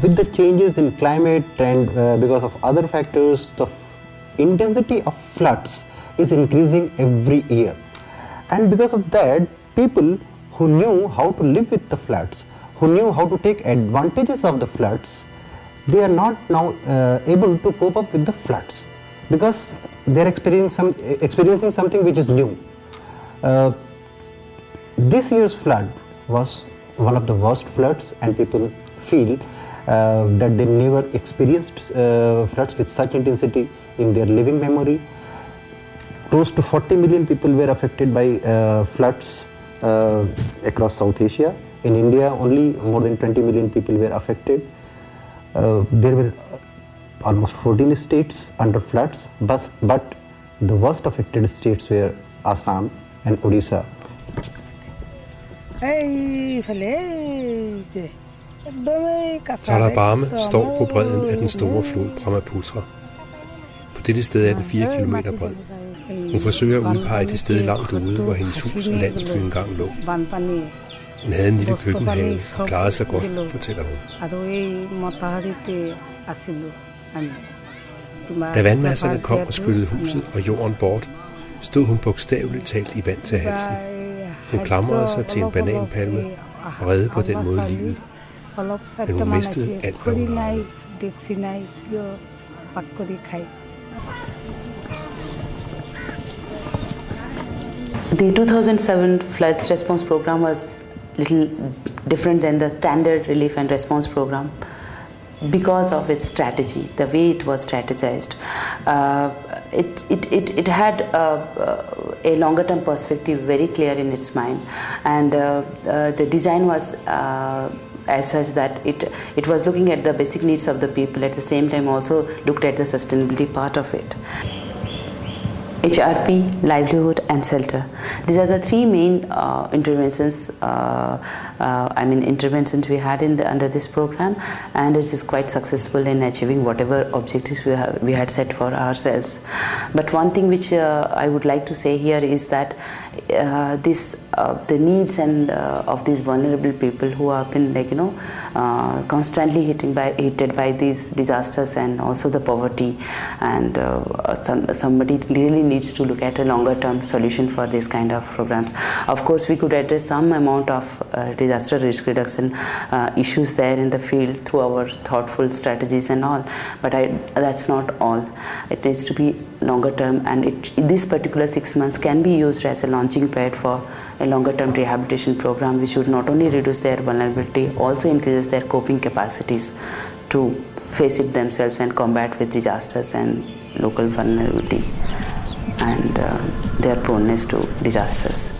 with the changes in climate and because of other factors, the intensity of floods is increasing every year. And because of that, people who knew how to live with the floods, who knew how to take advantages of the floods, they are not now able to cope up with the floods because they are experiencing something which is new. This year's flood was one of the worst floods, and people feel that they never experienced floods with such intensity in their living memory. Close to 40 million people were affected by floods across South Asia. In India, only more than 20 million people were affected. There were almost 14 states under floods, but the worst affected states were Assam and Odisha. Talar står på bredden af den store flod Brahmaputra. På dette sted er den 4 kilometer bred. Hun forsøger at udpege det sted langt ude, hvor hendes hus og landsby engang lå. Hun havde en lille køkkenhave og klarede sig godt, fortæller hun. Da vandmasserne kom og skyllede huset og jorden bort, stod hun bogstaveligt talt i vand til halsen. Hun klamrede sig til en bananpalme og reddede på den måde livet. Men hun mistede alt, hvad hun ejede. The 2007 floods response program was little different than the standard relief and response program because of its strategy, the way it was strategized. It had a longer term perspective very clear in its mind, and the design was as such that it was looking at the basic needs of the people, at the same time also looked at the sustainability part of it. HRP, livelihood and shelter. These are the three main interventions we had under this program, and it is quite successful in achieving whatever objectives we had set for ourselves. But one thing which I would like to say here is that the needs and of these vulnerable people who have been constantly hit by these disasters and also the poverty, and somebody really needs to look at a longer term solution for this kind of programs. Of course, we could address some amount of disaster risk reduction issues there in the field through our thoughtful strategies and all, but that's not all. It needs to be longer term, and this particular 6 months can be used as a launching pad for a longer term rehabilitation program, which would not only reduce their vulnerability, also increases their coping capacities to face it themselves and combat with disasters and local vulnerability and their proneness to disasters.